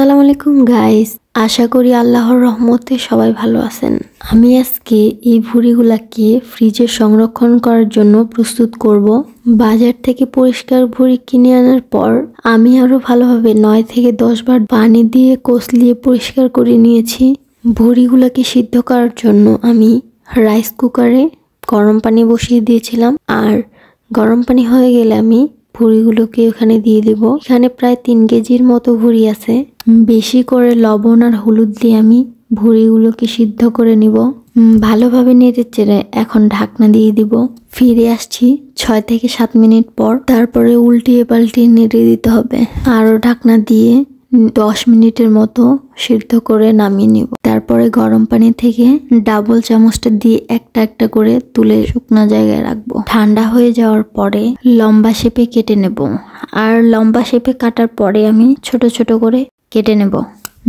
আসসালামু আলাইকুম গাইস, আশা করি আল্লাহর রহমতে সবাই ভালো আছেন। আমি আজকে এই ভুঁড়িগুলাকে ফ্রিজে সংরক্ষণ করার জন্য প্রস্তুত করব। বাজার থেকে পরিষ্কার ভুঁড়ি কিনে আনার পর আমি আরো ভালোভাবে 9 থেকে 10 বার পানি দিয়ে কষলিয়ে পরিষ্কার করে নিয়েছি। ভুঁড়িগুলাকে সিদ্ধ করার জন্য আমি রাইস কুকারে গরম পানি বসিয়ে দিয়েছিলাম, আর গরম পানি হয়ে গেলে আমি ভুঁড়িগুলোকে ওখানে দিয়ে দিব। এখানে প্রায় 3 কেজির মতো ভুঁড়ি আছে। বেশি করে লবণ আর হলুদ দিয়ে আমি ভুঁড়িগুলোকে সিদ্ধ করে নিব। ভালোভাবে নেড়ে চেড়ে এখন ঢাকনা দিয়ে দিব। ফিরে আসছি 6 থেকে 7 মিনিট পর। তারপরে উল্টিয়ে পাল্টিয়ে নেড়ে দিতে হবে। আরও ঢাকনা দিয়ে 10 মিনিটের মতো সিদ্ধ করে নামিয়ে নিব। তারপরে গরম পানি থেকে ডাবল চামচটা দিয়ে একটা একটা করে তুলে শুকনো জায়গায় রাখবো। ঠান্ডা হয়ে যাওয়ার পরে লম্বা শেপে কেটে নেব। আর লম্বা শেপে কাটার পরে আমি ছোট ছোট করে কেটে নেব।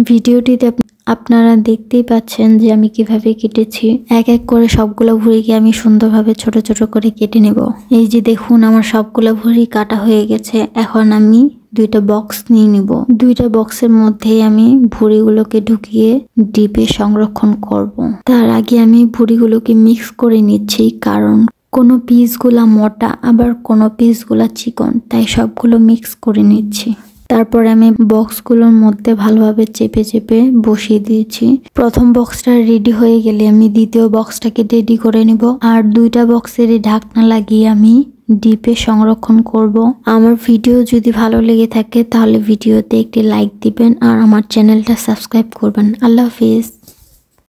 ভিডিওটিতে আপনারা দেখতেই পাচ্ছেন যে আমি কিভাবে কেটেছি। এক এক করে সবগুলো ভুঁড়িকে আমি সুন্দরভাবে ছোট ছোট করে কেটে নেব। এই যে দেখুন, আমার সবগুলো ভুঁড়ি কাটা হয়ে গেছে। এখন আমি 2টা বক্স নিয়ে নিব। 2টা বক্সের মধ্যে আমি ভুঁড়িগুলোকে ঢুকিয়ে ডিপে সংরক্ষণ করব। তার আগে আমি ভুঁড়িগুলোকে মিক্স করে নিচ্ছি, কারণ কোনো পিসগুলা মোটা আবার কোনো পিসগুলা চিকন, তাই সবগুলো মিক্স করে নিচ্ছি। তারপরে আমি বক্সগুলোর মধ্যে ভালোভাবে চেপে চেপে বসিয়ে দিয়েছি। প্রথম বক্সটা রেডি হয়ে গেলে আমি দ্বিতীয় বক্সটাকে রেডি করে নিব। আর 2টা বক্সের ঢাকনা লাগিয়ে আমি ডিপে সংরক্ষণ করব। আমার ভিডিও যদি ভালো লেগে থাকে তাহলে ভিডিওতে একটি লাইক দিবেন আর আমার চ্যানেলটা সাবস্ক্রাইব করবেন। আল্লাহ হাফেজ।